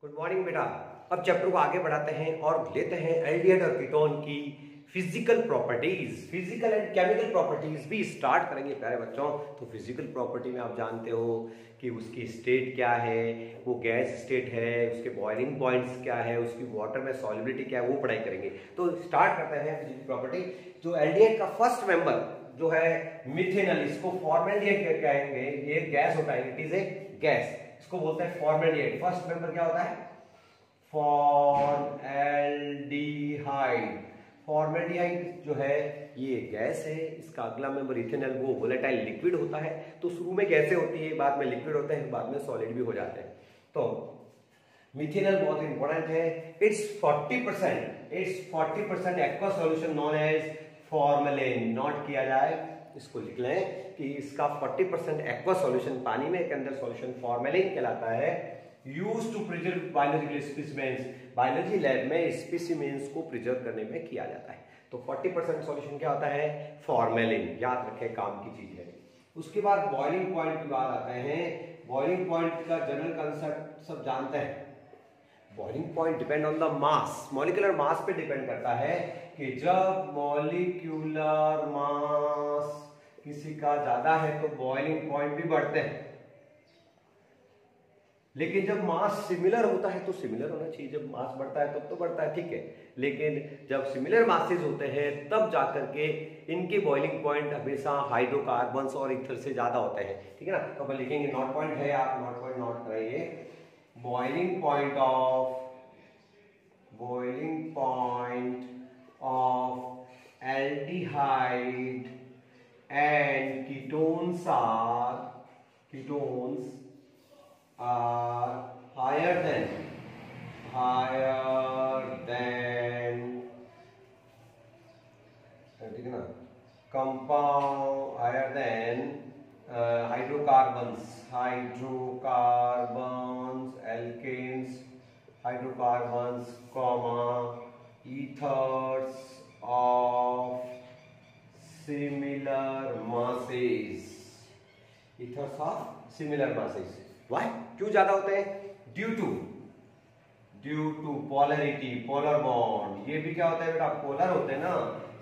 Good morning बेटा। अब chapter को आगे बढ़ाते हैं और लेते हैं एल्डिहाइड और कीटोन की physical properties, physical and chemical properties भी स्टार्ट करेंगे प्यारे बच्चों। तो फिजिकल प्रॉपर्टी में आप जानते हो कि उसकी स्टेट क्या है, वो गैस स्टेट है, उसके बॉइलिंग पॉइंट्स क्या है, उसकी वाटर में सॉल्युबिलिटी क्या है, वो पढ़ाई करेंगे। तो स्टार्ट करते हैं फिजिकल प्रॉपर्टी। जो एल्डिहाइड का फर्स्ट मेंबर जो है मिथेनॉल, इसको फॉर्मेल्डिहाइड कहेंगे। ये गैस होता है, इट इज ए गैस, इसको बोलते हैं फॉर्मेल्डिहाइड। फर्स्ट मेंबर क्या होता है? फॉर्मेल्डिहाइड। फॉर्मेल्डिहाइड जो है ये गैस है। इसका अगला मेंबर इथेनॉल, वो वोलेटाइल लिक्विड होता है। तो शुरू में गैसें होती है, बाद में लिक्विड होते हैं, बाद में सॉलिड भी हो जाते हैं। तो मिथेनॉल बहुत इंपॉर्टेंट है। It's 40% aqua solution known as formalin. Note किया जाए, इसको लिख लें कि इसका 40% एक्वा सॉल्यूशन, पानी में के अंदर सॉल्यूशन फॉर्मेलिन कहलाता है। Use to preserve biological specimens, biology lab में स्पेसिमेंस को प्रिजर्व करने में किया जाता है। तो 40% सॉल्यूशन क्या होता है? फॉर्मेलिन। याद रखें, काम की चीज है। उसके बाद बॉइलिंग पॉइंट की बात आते हैं। बॉइलिंग पॉइंट का जनरल कंसेप्ट सब जानते हैं। Boiling point depend on the mass, molecular mass पे डिपेंड करता है कि जब मॉलिक्यूलर मास किसी का ज्यादा है तो बॉइलिंग पॉइंट भी बढ़ते हैं। लेकिन जब मास सिमिलर होता है तो सिमिलर होना चाहिए। जब मास बढ़ता है तब तो बढ़ता है, ठीक है। लेकिन जब सिमिलर मासेस होते हैं तब जाकर के इनके बॉइलिंग पॉइंट हमेशा हाइड्रोकार्बन्स और ईथर से ज्यादा होते हैं, ठीक है ना। तो अपन लिखेंगे, नोट पॉइंट है, आप नोट पॉइंट नोट करेंगे। Boiling point of aldehyde and ketones are higher than ठीक है ना, compound higher than hydrocarbons, alkanes, hydrocarbons, ethers of similar masses, Why? क्यों ज्यादा होते हैं? Due to polarity, polar bond. ये भी क्या होता है बेटा? पोलर होते हैं ना।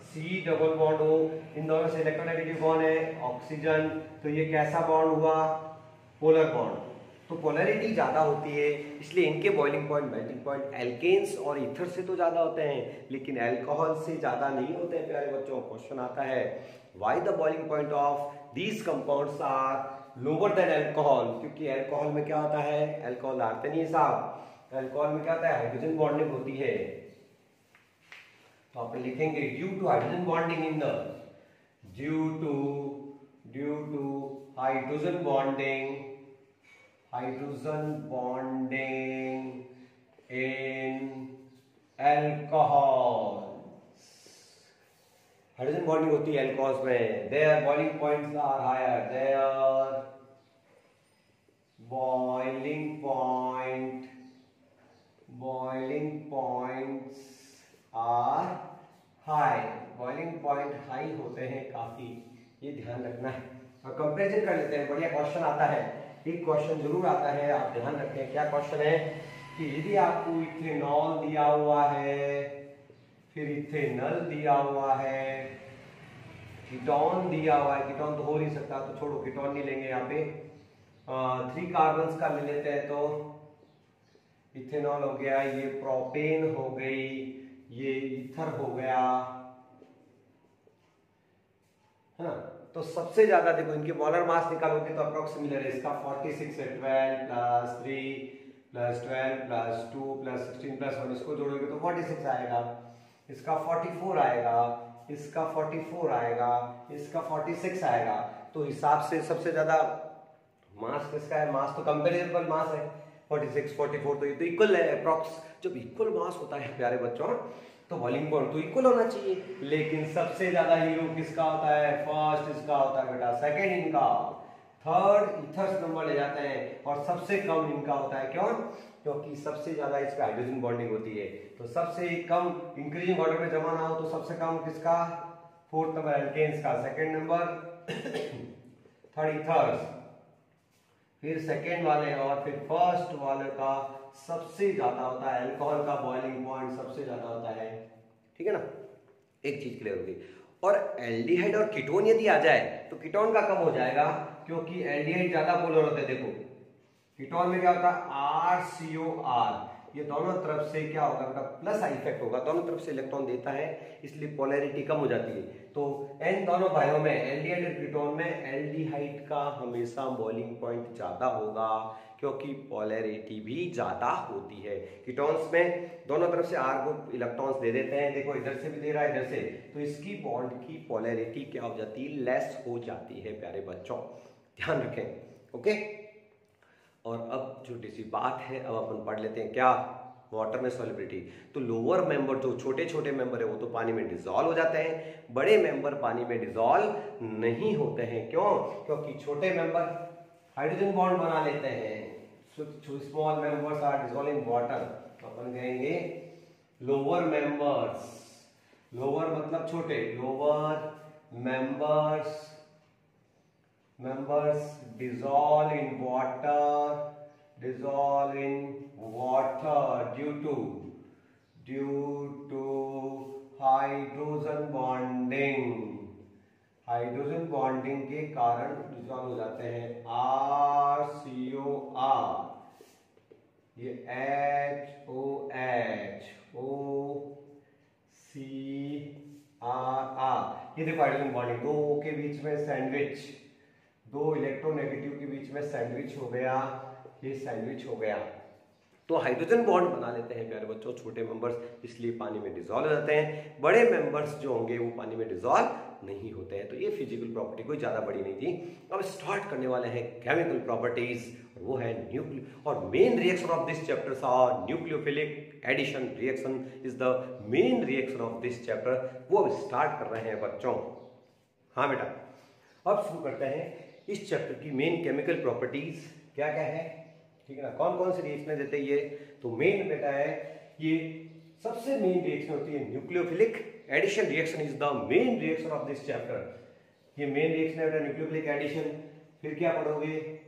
C डबल बॉन्ड हो, इन दोनों से इलेक्ट्रोनेगेटिव बॉन्ड है, ऑक्सीजन, तो ये कैसा बॉन्ड हुआ? Polar bond. तो पोलरिटी ज्यादा होती है, इसलिए इनके boiling point, melting point alkanes और ईथर से तो ज्यादा होते हैं, लेकिन अल्कोहल से ज्यादा नहीं होते हैं प्यारे बच्चों। क्वेश्चन आता है, why the boiling point of these compounds are lower than alcohol? क्योंकि अल्कोहल में क्या होता है? अल्कोहल आते नहीं है साहब। अल्कोहल में क्या होता है? हाइड्रोजन बॉन्डिंग होती है। तो आप लिखेंगे due to hydrogen bonding in the due to hydrogen bonding in alcohol. Hydrogen bonding होती है अल्कोहल्स में। Their boiling points are higher, their boiling points are high. Boiling point high होते हैं काफी, ये ध्यान रखना है। और कंपैरिजन कर लेते हैं, बढ़िया क्वेश्चन आता है। एक क्वेश्चन जरूर आता है, आप ध्यान रखें। क्या क्वेश्चन है कि यदि आपको इथेनॉल दिया हुआ है, फिर इथेनॉल दिया हुआ है, कीटोन दिया हुआ है, कीटोन तो हो नहीं सकता तो छोड़ो, कीटोन नहीं लेंगे यहाँ पे। 3 कार्बन्स का ले लेते हैं, तो इथेनॉल हो गया, ये प्रोपेन हो गई, ये ईथर हो गया, है ना। तो सबसे ज्यादा देखो, इनके मोलर मास निकालोगे तो अप्रोक्सीमेटली इसका 46 है। 12 + 3 + 12 + 2 + 16 + 1, इसको जोड़ोगे तो 46 आएगा। इसका 44 आएगा, इसका 44 आएगा, इसका 46 आएगा। तो हिसाब से सबसे ज्यादा मास किसका है? मास तो कंपेरेबल मास है, 46 44, तो ये तो इक्वल है अप्रॉक्स। जब इक्वल मास होता है प्यारे बच्चों तो बॉइलिंग पॉइंट तो इक्वल होना चाहिए। लेकिन सबसे ज्यादा हीरो किसका होता है? फर्स्ट इसका होता है बेटा, सेकंड इनका, थर्ड इथर्स नंबर ले जाते हैं, और सबसे कम इनका होता है। क्यों? क्योंकि सबसे ज्यादा इसका हाइड्रोजन बॉन्डिंग होती है। तो सबसे कम इंक्रीजिंग ऑर्डर में जमा ना हो तो सबसे कम किसका? 4th नंबर एल्केन्स का, सेकंड नंबर थर्ड इथर्स, फिर सेकेंड वाले और फिर फर्स्ट वाले का सबसे ज्यादा होता है, अल्कोहल का बॉइलिंग पॉइंट सबसे ज्यादा होता है। ठीक है ना, एक चीज क्लियर होगी। और एल्डिहाइड और कीटोन यदि आ जाए तो कीटोन का कम हो जाएगा, क्योंकि एल्डिहाइड ज्यादा पोलर होते हैं। देखो कीटोन में क्या होता है, RCOR, ये दोनों तरफ से क्या होगा, उनका प्लस इफेक्ट होगा, दोनों तरफ से इलेक्ट्रॉन देता है, इसलिए पोलैरिटी कम हो जाती है। तो इन दोनों भाइयों में, एल्डिहाइड और कीटोन में, एल्डिहाइड का हमेशा बॉइलिंग पॉइंट ज्यादा होगा, क्योंकि पोलैरिटी भी ज्यादा होती है। कीटोन्स में दोनों तरफ से R ग्रुप इलेक्ट्रॉन्स दे देते हैं, देखो इधर से भी दे रहा है इधर से, तो इसकी बॉन्ड की पोलैरिटी क्या हो जाती है, लेस हो जाती है प्यारे बच्चों, ध्यान रखें। ओके, और अब छोटी सी बात है, अब अपन पढ़ लेते हैं क्या, वाटर में सॉल्युबिलिटी। तो लोअर मेंबर, जो छोटे छोटे मेंबर है वो तो पानी में डिसॉल्व हो जाते हैं, बड़े मेंबर पानी में डिसॉल्व नहीं होते हैं। क्यों? क्योंकि छोटे मेंबर हाइड्रोजन बॉन्ड बना लेते हैं, small members are dissolving water. तो अपन कहेंगे लोअर मेंबर्स, लोअर मतलब छोटे, lower members dissolve in water due to hydrogen bonding के कारण डिसॉल्व हो जाते हैं। RCOR, ये HOHOCR, ये देखो हाइड्रोजन बॉन्डिंग, दो के बीच में सैंडविच, दो इलेक्ट्रोनेगेटिव के बीच में सैंडविच हो गया, ये सैंडविच हो गया। तो हाइड्रोजन बॉन्ड बना लेते हैं प्यारे बच्चों छोटे मेंबर्स, इसलिए पानी में डिसॉल्व हो जाते हैं। बड़े मेंबर्स जो होंगे वो पानी में डिसॉल्व नहीं होते हैं। तो ये फिजिकल प्रॉपर्टी कोई ज्यादा बड़ी नहीं थी। अब स्टार्ट करने वाले हैं केमिकल प्रॉपर्टीज, और वो है न्यूक्लियो, और main reaction of this chapter are nucleophilic addition reaction is the main reaction of this chapter. वो अब स्टार्ट कर रहे हैं बच्चों। हाँ बेटा, अब शुरू करते हैं इस चैप्टर की मेन केमिकल प्रॉपर्टीज क्या क्या है। ठीक है ना, कौन कौन से रिएक्शन देते हैं ये, तो मेन बेटा है ये सबसे मेन रिएक्शन होती है nucleophilic addition reaction is the main reaction of this chapter. ये मेन रिएक्शन है बेटा न्यूक्लियोफिलिक एडिशन। फिर क्या पढ़ोगे,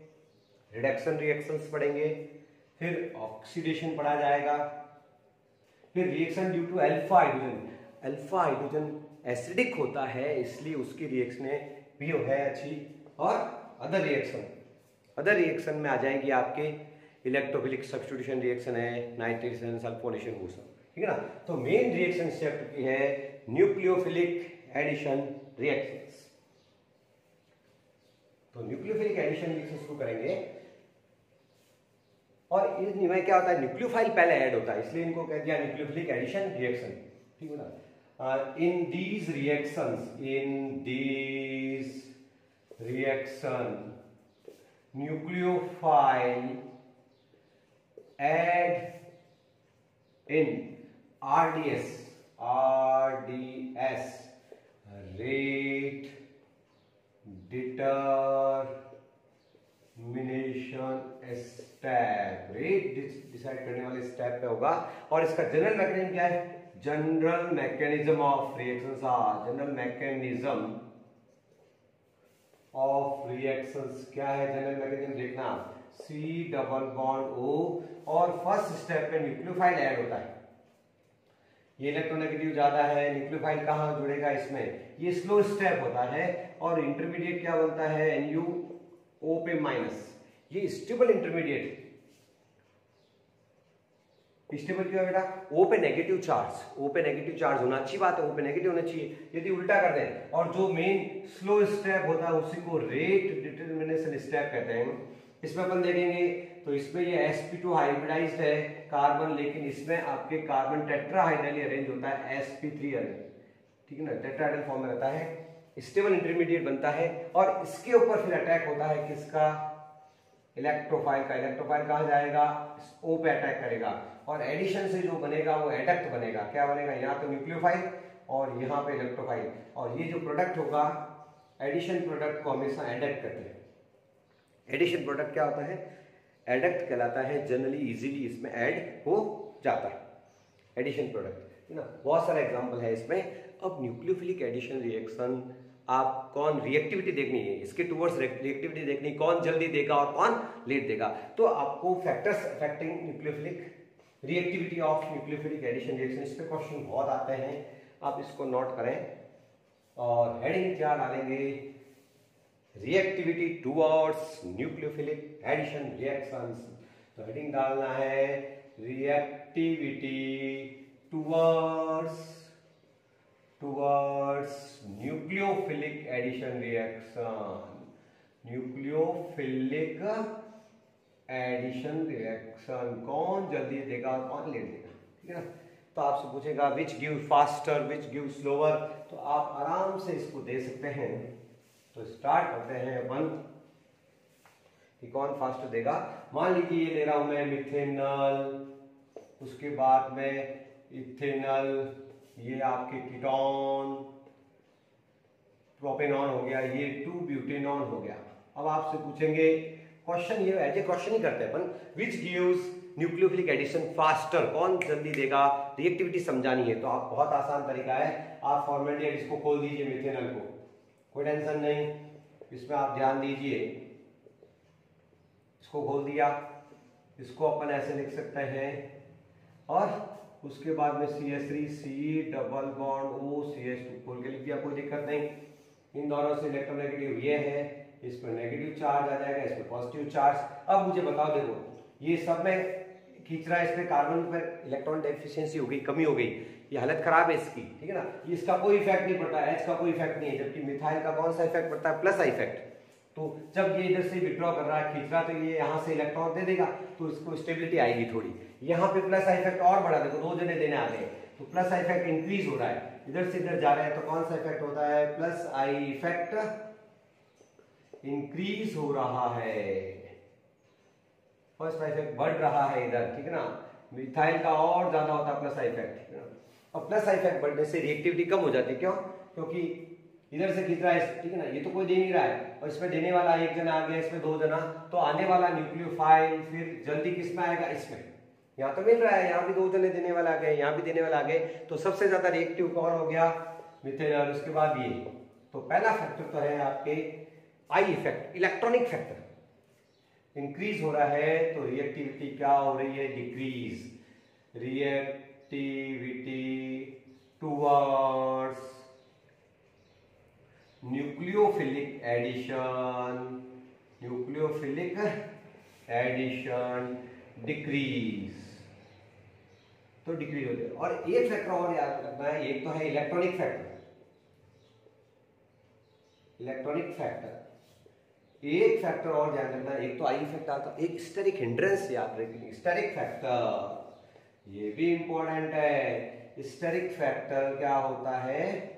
रिडक्शन रिएक्शंस पढ़ेंगे, फिर ऑक्सीडेशन पढ़ा जाएगा, फिर reaction due to alpha hydrogen. Alpha hydrogen acidic होता है, इसलिए उसकी रिएक्शन भी है अच्छी। और अदर रिएक्शन में आ जाएंगे आपके इलेक्ट्रोफिलिक सब्स्टिट्यूशन रिएक्शन है, नाइट्रेशन, सल्फोनेशन, वो सब। ठीक है ना, तो मेन रिएक्शन चैप्टर की है न्यूक्लियोफिलिक एडिशन रिएक्शंस। तो न्यूक्लियोफिलिक एडिशन रिएक्शन शुरू करेंगे, और इनमें क्या होता है, न्यूक्लियोफाइल पहले ऐड होता है, इसलिए इनको कह दिया न्यूक्लियोफिलिक एडिशन रिएक्शन। ठीक है ना, in these reaction nucleophile add in RDS rate determination step, rate decide करने वाले स्टेप पे होगा। और इसका जनरल मैकेनिज्म क्या है, general mechanism of reactions are, general mechanism of reactions क्या है, जनरल मैकेनिज्म देखना, C डबल बॉन्ड O, और फर्स्ट स्टेप पे न्यूक्लियोफाइल ऐड होता है। ये इलेक्ट्रोनेगेटिव ज्यादा है, न्यूक्लियोफाइल कहां जुड़ेगा इसमें, ये स्लो स्टेप होता है। और इंटरमीडिएट क्या बनता है, NuO पे माइनस, ये स्टेबल इंटरमीडिएट। स्टेबल क्यों है बेटा, O पे नेगेटिव चार्ज होना अच्छी बात है, O पे नेगेटिव होना चाहिए। यदि उल्टा कर दें और जो मेन स्लो स्टेप होता है उसी को रेट डिटरमिनेशन स्टेप कहते हैं। इसमें अपन देखेंगे तो इसमें ये sp2 हाइब्रिडाइज्ड है कार्बन, लेकिन इसमें आपके कार्बन टेट्राहाइड्रली अरेंज होता है sp3 अरेंज। ठीक है ना, टेट्राहाइड्रल फॉर्म में रहता है, स्टेबल इंटरमीडिएट बनता है। और इसके ऊपर फिर अटैक होता है किसका, इलेक्ट्रोफाइल का। इलेक्ट्रोफाइल कहां जाएगा, O पे अटैक करेगा, और एडिशन से जो बनेगा वो एडक्ट बनेगा। क्या बनेगा, यहाँ तो न्यूक्लियोफाइल और यहाँ पे इलेक्ट्रोफाइल, और ये जो प्रोडक्ट होगा एडिशन प्रोडक्ट को हमेशा एडक्ट कहते हैं। एडिशन प्रोडक्ट क्या होता है, एडक्ट कहलाता है, जनरली इजीली इसमें ऐड हो जाता है एडिशन प्रोडक्ट, है ना। बहुत सारा एग्जांपल है इसमें। अब न्यूक्लियोफिलिक एडिशन रिएक्शन आप कौन रिएक्टिविटी देखनी है, इसके टूवर्ड्स रिएक्टिविटी देखनी, कौन जल्दी देगा और कौन लेट देगा। तो आपको factors affecting nucleophilic reactivity of nucleophilic addition reaction, इस पे क्वेश्चन बहुत आते हैं, आप इसको नोट करें। और हेडिंग क्या डालेंगे, reactivity towards nucleophilic addition reactions. तो हेडिंग डालना है reactivity towards nucleophilic addition reaction, nucleophilic addition reaction, कौन जल्दी देगा कौन लेट देगा, ठीक है ना। तो आपसे पूछेगा which give faster which give slower, तो आप आराम से इसको दे सकते हैं। तो स्टार्ट करते हैं अपन कि कौन फास्टर देगा। मान लीजिए ये ले रहा हूं मैं मिथेनॉल, उसके बाद में इथेनॉल, ये आपके कीटोन प्रोपेनॉन हो गया, ये 2-ब्यूटेनॉन हो गया। अब आपसे पूछेंगे क्वेश्चन, ये एज ए क्वेश्चन ही करते हैं अपन, which gives nucleophilic addition faster, कौन जल्दी देगा, रिएक्टिविटी समझानी है। तो आप बहुत आसान तरीका है, आप फॉर्मेलिटी इसको खोल दीजिए मिथेनॉल को, कोई टेंशन नहीं, इसमें आप ध्यान दीजिए, इसको खोल दिया, इसको अपन ऐसे लिख सकते हैं, और उसके बाद में CH3 C double bond O CH2 खोल के लिख दिया, कोई दिक्कत नहीं। इन दोनों से इलेक्ट्रोनेगेटिव ये है, इस पर नेगेटिव चार्ज आ जाएगा, इस पर पॉजिटिव चार्ज। अब मुझे बताओ, देखो ये सब में खींच रहा है, इस पे कार्बन पर इलेक्ट्रॉन डेफिशिएंसी हो गई, कमी हो गई, ये हालत खराब है इसकी, ठीक है ना। इसका कोई इफेक्ट नहीं पड़ता है, H का कोई इफेक्ट नहीं है, जबकि मिथाइल का कौन सा इफेक्ट पड़ता है, प्लस आई इफेक्ट। तो जब ये इधर से विड्रॉ कर रहा है, खींच रहा, तो ये यहाँ से इलेक्ट्रॉन दे देगा, तो इसको स्टेबिलिटी आएगी थोड़ी। यहाँ पे प्लस आई इफेक्ट और बढ़ा, देखो 2 जने देने आ गए, तो प्लस आई इफेक्ट इंक्रीज हो रहा है, इधर से इधर जा रहा है, तो कौन सा इफेक्ट होता है, प्लस आई इफेक्ट इंक्रीज हो रहा है, फर्स्ट आई इफेक्ट बढ़ रहा है इधर, ठीक है ना। मिथाइल का और ज्यादा होता है प्लस आई इफेक्ट, ठीक है ना। और प्लस आई इफेक्ट बढ़ने से रिएक्टिविटी कम हो जाती है, क्यों, क्योंकि इधर से खींच रहा है, ठीक है ना, ये तो कोई दे नहीं रहा है, और इसमें देने वाला 1 जना आ गया, इसमें 2 जना, तो आने वाला न्यूक्लियोफाइल फिर जल्दी किसमें आएगा, इसमें। यहाँ तो मिल रहा है, यहाँ भी 2 जने देने वाला आ गए, यहाँ भी देने वाला आ गए, तो सबसे ज्यादा रिएक्टिव कौन हो गया, मिथेनॉल, उसके बाद ये। तो पहला फैक्टर तो है आपके I effect, electronic factor increase हो रहा है, तो रिएक्टिविटी क्या हो रही है, decrease, reactivity towards nucleophilic addition decrease, तो डिक्रीज होते हैं। और एक फैक्टर और याद रखना है, एक तो है इलेक्ट्रॉनिक फैक्टर, एक फैक्टर और ध्यान रखना है, एक तो आई इफेक्ट आता है, एक स्टेरिक हिंड्रेंस याद रखिए, स्टेरिक फैक्टर, ये भी इंपॉर्टेंट है। स्टेरिक फैक्टर क्या होता है,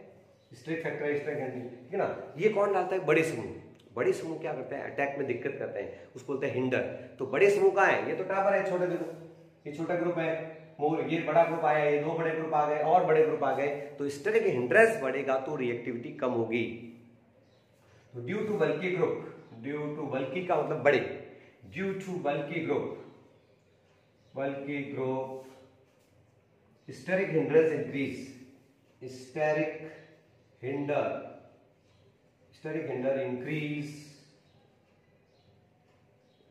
स्टेरिक फैक्टर, ठीक है ना। ये कौन डालता है, बड़े समूह, बड़े समूह क्या करते हैं, अटैक में दिक्कत करते हैं, उसको बोलते हैं हिंडर। तो बड़े समूह कहाँ है, ये तो टावर है, छोटे ग्रुप, ये छोटा ग्रुप है, ये बड़ा ग्रुप आया, ये 2 बड़े ग्रुप आ गए और बड़े ग्रुप आ गए, तो स्टेरिक हिंड्रेंस बढ़ेगा तो रिएक्टिविटी कम होगी। तो due to bulky group, due to bulky का मतलब बड़े, due to bulky group steric hindrance increase, steric hinder increase,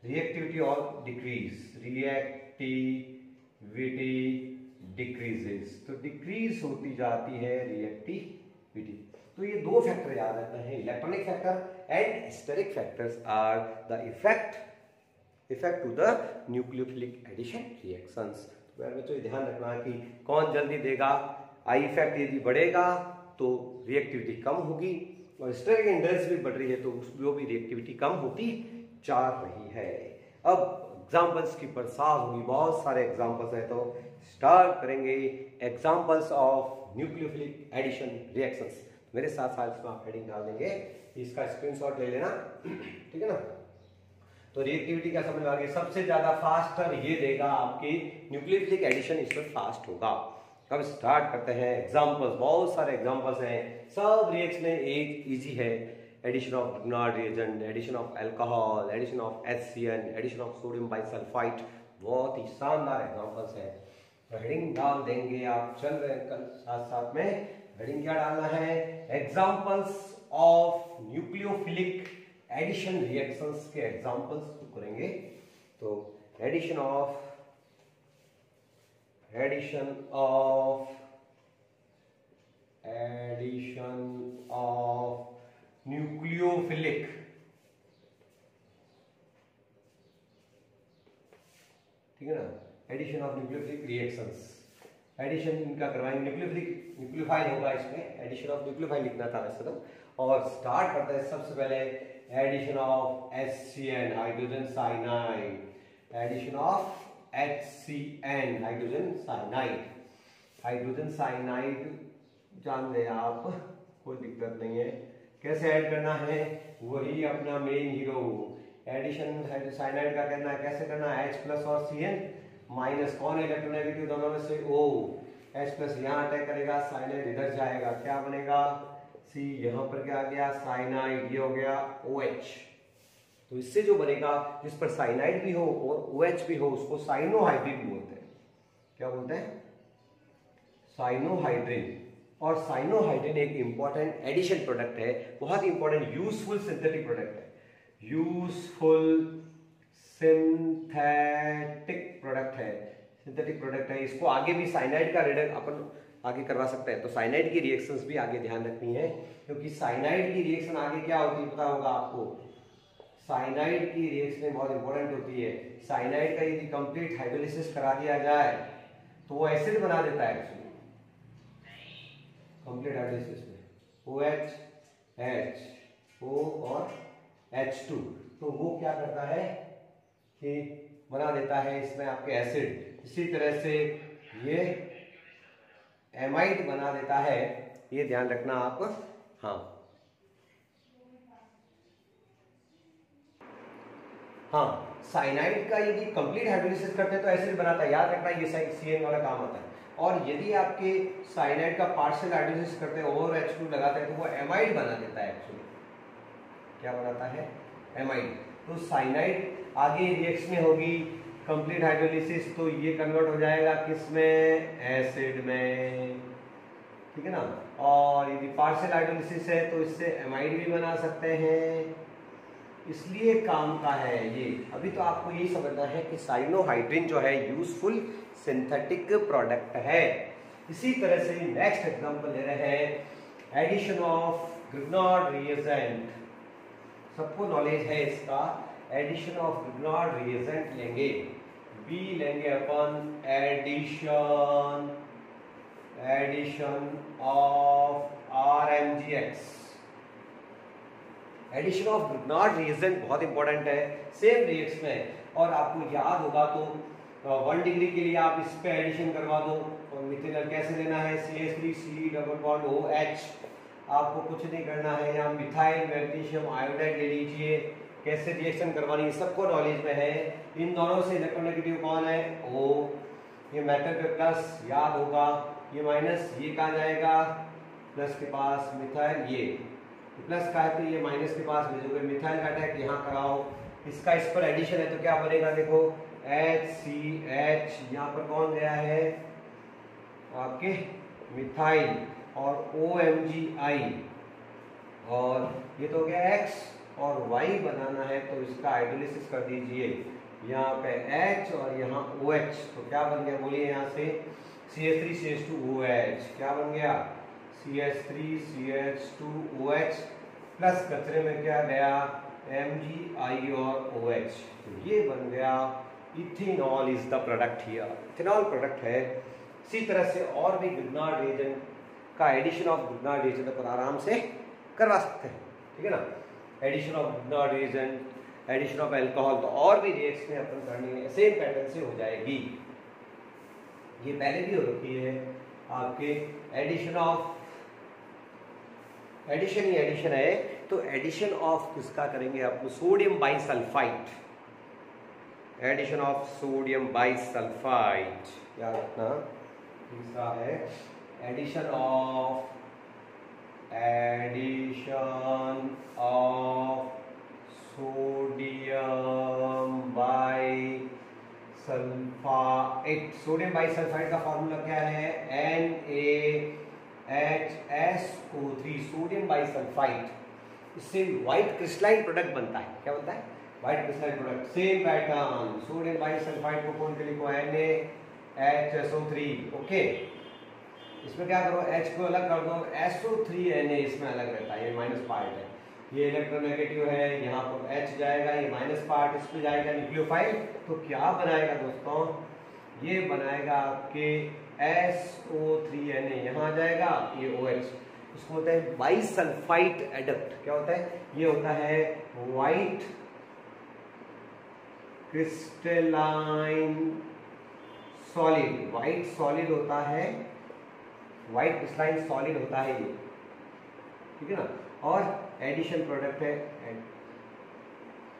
reactivity और डिक्रीज, रिएक्टिविटी डिक्रीजेस, तो डिक्रीज होती जाती है रिएक्टिविटी। तो ये 2 फैक्टर याद रहते हैं, electronic factor and steric factors are the effect to the nucleophilic addition reactions. तो मेरे बच्चों ध्यान रखना है कि कौन जल्दी देगा, आई इफेक्ट यदि बढ़ेगा तो रिएक्टिविटी कम होगी, और स्टेरिक हिंड्रेंस भी बढ़ रही है तो उसमें भी रिएक्टिविटी कम होती जा रही है। अब एग्जाम्पल्स की बरसात होगी, बहुत सारे एग्जाम्पल्स है, तो स्टार्ट करेंगे examples of nucleophilic addition reactions. मेरे साथ साथ इसमें आप हेडिंग डाल देंगे, इसका स्क्रीनशॉट ले लेना, ठीक है ना। तो रिएक्टिविटी क्या समझ में आ गई, सबसे ज्यादा फास्टर ये देगा आपकी न्यूक्लियोफिलिक एडिशन, इसमें फास्ट होगा। अब स्टार्ट करते हैं एग्जांपल्स, बहुत सारे एग्जांपल्स हैं, सब रिएक्शन एक इजी है, addition of Grignard reagent, addition of alcohol, addition of HCN, addition of sodium bisulphide, बहुत ही शानदार एग्जांपल्स हैं। हेडिंग डाल देंगे, आप चल रहे हैं कल साथ साथ में, हेडिंग क्या डालना है, examples of nucleophilic addition reactions के एग्जांपल्स करेंगे। तो एडिशन ऑफ न्यूक्लियोफिलिक ठीक है ना, addition of nucleophilic reactions, addition इनका करवाएंगे, न्यूक्लियोफाइल होगा इसमें, एडिशन ऑफ न्यूक्लियोफाइल लिखना था वैसे तो। और स्टार्ट करते हैं सबसे पहले addition of HCN hydrogen cyanide, addition of HCN hydrogen cyanide, hydrogen cyanide जान गए आप, कोई दिक्कत नहीं है। कैसे ऐड करना है, वही अपना मेन हीरो, एडिशन साइनाइड का करना है, कैसे करना है, H प्लस और CN माइनस, कौन इलेक्ट्रोनेगेटिव दोनों में से, O, H प्लस यहाँ अटैक करेगा, साइनाइड इधर जाएगा, क्या बनेगा C, यहाँ पर क्या आ गया साइनाइड, ये हो गया OH। तो इससे जो बनेगा जिस पर साइनाइड भी हो और OH भी हो उसको साइनोहाइड्रिन बोलते हैं। क्या बोलते हैं, साइनोहाइड्रिन। और साइनोहाइड्रिन एक इंपॉर्टेंट एडिशन प्रोडक्ट है, बहुत इंपॉर्टेंट यूजफुल सिंथेटिक प्रोडक्ट है, यूजफुल सिंथेटिक प्रोडक्ट है, सिंथेटिक प्रोडक्ट है। इसको आगे भी साइनाइड का रिडक्शन अपन आगे करवा सकते हैं। तो साइनाइड की रिएक्शंस भी आगे ध्यान रखनी है, क्योंकि साइनाइड की रिएक्शन आगे क्या होती है पता होगा आपको, साइनाइड की रिएक्शन बहुत इंपॉर्टेंट होती है। साइनाइड का यदि कंप्लीट हाइड्रोलिसिस करा दिया जाए तो वो एसिड बना देता है एक्चुअली, कंप्लीट हाइड्रोलिसिस में OH, H, O और H2, तो वो क्या करता है कि बना देता है इसमें आपके एसिड। इसी तरह से ये एमाइड बना देता है, ये ध्यान रखना आप। हाँ, साइनाइड का यदि कंप्लीट हाइड्रोलिसिस करते हैं तो एसिड बनाता है, याद रखना ये CN वाला काम आता है। और यदि आपके साइनाइड का पार्शियल हाइड्रोलिसिस करते हैं और H2 लगाते हैं तो वो एमाइड बना देता है एक्चुअली, क्या बनाता है, एमाइड। तो साइनाइड आगे रिएक्शन में होगी कंप्लीट हाइड्रोलिसिस, तो ये कन्वर्ट हो जाएगा किसमें, एसिड में, ठीक है ना। और यदि पार्शियल हाइड्रोलिसिस है तो इससे एमाइड भी बना सकते हैं, इसलिए काम का है ये। अभी तो आपको यही समझना है कि साइनोहाइड्रिन जो है यूजफुल सिंथेटिक प्रोडक्ट है। इसी तरह से नेक्स्ट एग्जांपल ले रहे हैं एडिशन ऑफ ग्रिग्नार्ड रिएजेंट, सबको नॉलेज है इसका। एडिशन ऑफ ग्रिग्नार्ड रिएजेंट लेंगे, बी लेंगे अपन addition of RMgX। Addition of Grignard reagent बहुत इंपॉर्टेंट है, सेम रिएक्शन है। और आपको याद होगा तो 1 डिग्री के लिए आप इस पे एडिशन करवा दो। और मिथाइल कैसे लेना है, CH3C डबल बॉन्ड OH, आपको कुछ नहीं करना है, यहाँ मिथाइल मैग्नीशियम आयोडाइड ले लीजिए। कैसे रिएक्शन करवानी है सबको नॉलेज में है। इन दोनों से इलेक्ट्रोनेगेटिव कौन है, O, ये मेटल पे प्लस याद होगा, ये माइनस, ये कहाँ जाएगा प्लस के पास, मिथाइल ये प्लस का है तो ये माइनस के पास भेजोगे, मिथाइल का अटैक यहाँ कराओ, इसका इस पर एडिशन है तो क्या बनेगा, देखो HCH, यहाँ पर कौन गया है आपके मिथाइल, और OMgI, और ये तो हो गया X और Y बनाना है तो इसका हाइड्रोलिसिस कर दीजिए, यहाँ पे H और यहाँ OH, तो क्या बन गया बोलिए, यहाँ से CH3CH2OH, क्या बन गया CH3CH2OH प्लस कचरे में क्या गया MgI और OH, तो ये बन गया ethanol is the product here, ethanol product है। इसी तरह से और भी ग्रिग्नार्ड रिएजेंट का एडिशन ऑफ ग्रिग्नार्ड रिएजेंट पर आराम से करवा सकते हैं, ठीक है ना। Addition of Grignard reagent, addition of alcohol, तो और भी रिएक्शन अपन करनी है, सेम पैटर्न से हो जाएगी। ये पहले भी हो रखी है आपके एडिशन ही एडिशन है। तो एडिशन ऑफ किसका करेंगे आपको, sodium bisulphide, addition of sodium bisulphide याद रखना। तीसरा है addition of sodium bisulphide. Sodium bisulphide का फॉर्मूला क्या है, Na HSO3 सोडियम बाइसल्फाइड, इससे व्हाइट क्रिस्टलाइन प्रोडक्ट बनता है। क्या बनता है? White crystalline product. Same pattern, sodium bisulphide को खोल के लिखो NaHSO3। ओके, इसमें क्या करो, H को अलग कर दो, SO3Na इसमें अलग रहता है, ये माइनस पार्ट है, ये इलेक्ट्रोनेगेटिव है, यहाँ पर H जाएगा, ये माइनस पार्ट इस पे जाएगा न्यूक्लियोफाइल, तो क्या बनाएगा दोस्तों, ये बनाएगा आपके SO3Na, यहाँ आ जाएगा ये OH, इसको होता है बाइसल्फाइड एडक्ट। क्या होता है? ये होता है white crystalline solid, white solid होता है, व्हाइट क्रिस्टलाइन सॉलिड होता है ये, ठीक है ना। और एडिशन प्रोडक्ट है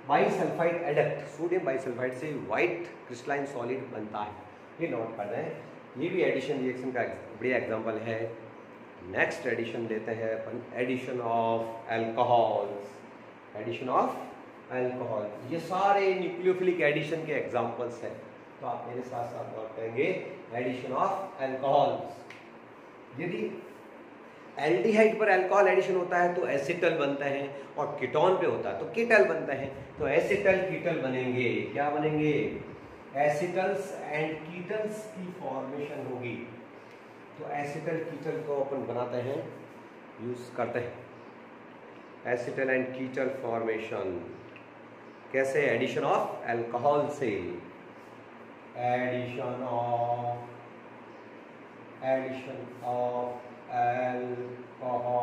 बाइसल्फाइड एडक्ट, सोडियम बाइसल्फाइड से व्हाइट क्रिस्टलाइन सॉलिड बनता है, ये नोट कर रहे हैं। ये भी एडिशन रिएक्शन का बढ़िया एग्जांपल है। नेक्स्ट एडिशन लेते हैं अपन, addition of alcohols, addition of alcohol. ये सारे न्यूक्लियोफिलिक एडिशन के एग्जांपल्स हैं, तो आप मेरे साथ साथ नोट करेंगे एडिशन ऑफ अल्कोहल्स। यदि एल्डिहाइड पर अल्कोहल एडिशन होता है तो एसिटल बनता है, और कीटोन पे होता है तो कीटल बनता है, तो एसिटल कीटल बनेंगे। क्या बनेंगे? एसिटल्स एंड कीटल्स की फॉर्मेशन होगी। तो एसिटल कीटल को अपन बनाते हैं, यूज करते हैं एसिटल एंड कीटल फॉर्मेशन। कैसे? एडिशन ऑफ अल्कोहल से, एडिशन ऑफ अल्कोहल्स।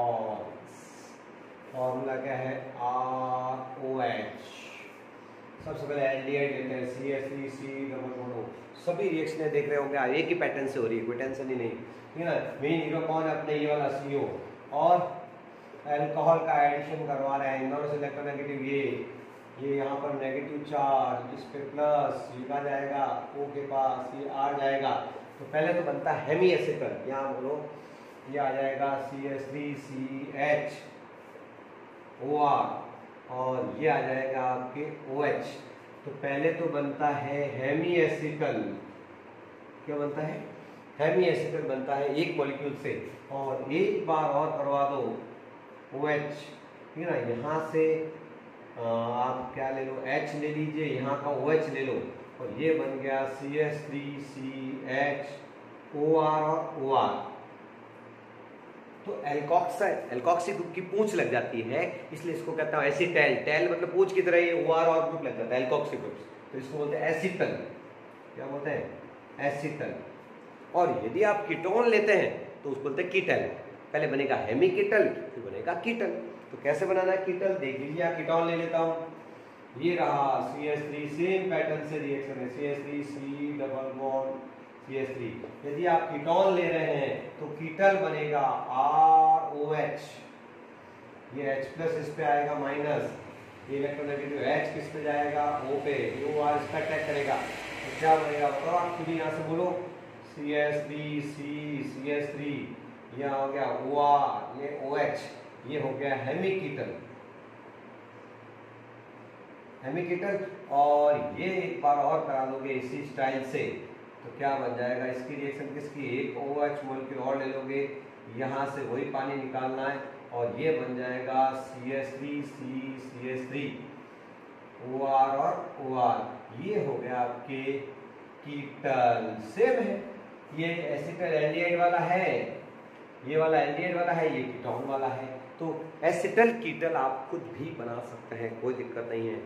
फॉर्मूला क्या है? ROH। सबसे पहले एल्डिहाइड लेते हैं, CH3C डबल। सभी रिएक्शनें देख रहे होंगे एक ही पैटर्न से हो रही है, कोई टेंशन ही नहीं, ठीक है ना। मेन हीरो कौन है? अपने ये वाला CO, और अल्कोहल का एडिशन करवा रहे हैं, इन दोनों से इलेक्ट्रोनेगेटिव ये यहाँ पर नेगेटिव चार्ज, इस पे प्लस, ये कहाँ जाएगा? O के पास, ये R जाएगा। तो पहले तो बनता है हेमी एसिटल, यहाँ बोलो, ये आ जाएगा CH3CH OR, और ये आ जाएगा आपके OH। तो पहले तो बनता है हेमी एसिटल। क्या बनता है? हेमी एसिटल बनता है एक मॉलिक्यूल से, और एक बार और करवा दो OH, ठीक है ना। यहाँ से आप क्या ले लो, H ले लीजिए, यहाँ का OH ले लो, और ये बन गया CH3CH OR और OR। तो एल्कोक्सी ग्रुप की पूंछ लग जाती है, इसलिए इसको कहता हूँ एसिटल। टेल मतलब पूंछ की तरह, ये OR और ग्रुप लग जाता है, एल्कोक्सी ग्रुप, तो इसको बोलते हैं एसिटल। क्या बोलते हैं? एसिटल। और यदि आप कीटोन लेते हैं तो उसको बोलते हैं कीटल। पहले बनेगा हेमी कीटल, फिर बनेगा कीटल। तो कैसे बनाना है कीटल, देख लीजिए। कीटोन ले लेता हूँ, ये रहा CH3, सेम पैटर्न से रिएक्शन है, CH3C डबल बॉन्ड CH3। यदि आप कीटोन ले रहे हैं तो कीटल बनेगा ROH, ये H प्लस इस पे आएगा माइनस, ये इलेक्ट्रोनेगेटिव H किस पे जाएगा? O पे, ये OR इस पर अटैक करेगा, तो क्या बनेगा बताओ आप खुद ही यहाँ से बोलो। CH3C CH3, यहाँ हो गया OR, ये OH, ये हो गया हेमी कीटल, हेमी कीटल। और ये एक बार और करा दोगे इसी स्टाइल से, तो क्या बन जाएगा? इसकी रिएक्शन किसकी? एक OH मोलिक्यूल और ले लोगे, यहाँ से वही पानी निकालना है, और ये बन जाएगा CH3C CH3 OR और OR। ये हो गया आपके कीटल। सेम है, ये एसिटल एल्डिहाइड वाला है, ये वाला एल्डिहाइड वाला है, ये कीटोन वाला है। तो एसिटल कीटल आप खुद भी बना सकते हैं, कोई दिक्कत नहीं है।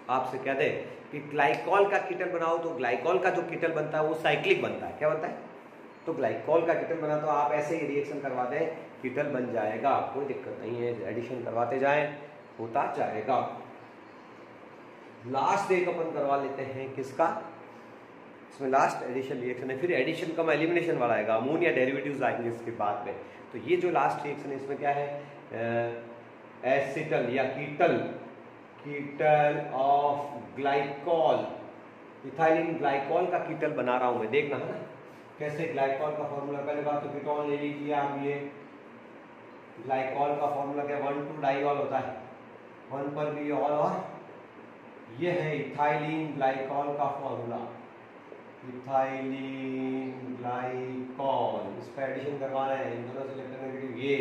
आपसे कह दे कि ग्लाइकॉल का कीटल बनाओ, तो ग्लाइकॉल का जो कीटल बनता है वो साइक्लिक बनता है। क्या बनता है? तो ग्लाइकॉल का कीटल बना, तो आप ऐसे ही रिएक्शन करवा दें, कीटल बन जाएगा, कोई दिक्कत नहीं है। एडिशन करवाते जाएं, होता जाएगा। लास्ट एक अपन करवा लेते हैं, किसका? इसमें लास्ट एडिशन रिएक्शन है, फिर एडिशन कम एलिमिनेशन वाला आएगा, अमोनिया डेरिवेटिव्स आएंगे इसके बाद में। तो ये जो लास्ट रिएक्शन है इसमें क्या है? एसिटल या कीटल, कीटल ऑफ ग्लाइकॉल, इथाइलिन ग्लाइकॉल का कीटल बना रहा हूं मैं, देखना है ना कैसे। ग्लाइकॉल का फॉर्मूला पहले बात तो कीटोन ले लीजिए आप। ये ग्लाइकॉल का फॉर्मूला क्या? 1,2 डाइऑल होता है, 1 पर भी ऑल, और ये है इथाइलिन ग्लाइकॉल का फॉर्मूला। इथाइलिन ग्लाइकॉल, इस पर एडिशन करवाना है, इन दोनों से इलेक्ट्रोनेगेटिव ये,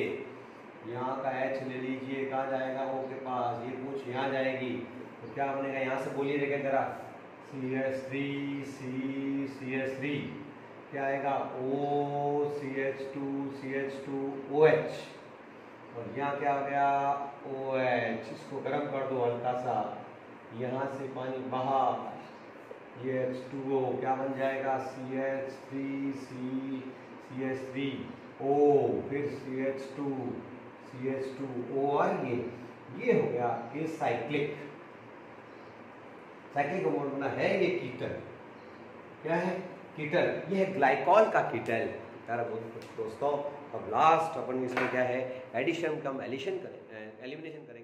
यहाँ का H ले लीजिए, कहाँ जाएगा O के पास, ये पूछ यहाँ जाएगी, तो क्या बनेगा, यहाँ से बोलिए देखें जरा, CH3 CH3 क्या आएगा O CH2 OH, और यहाँ क्या हो गया OH, इसको गर्म कर दो हल्का सा, यहाँ से पानी बाहर, ये H2O क्या बन जाएगा CH3O, फिर CH2O, और ये हो गया ये साइक्लिक अमोनिया है, ये कीटन, क्या है कीटन, ये है ग्लाइकॉल का कीटन। यार दोस्तों अब लास्ट अपन इसमें क्या है एडिशन कम एलिमिनेशन करें।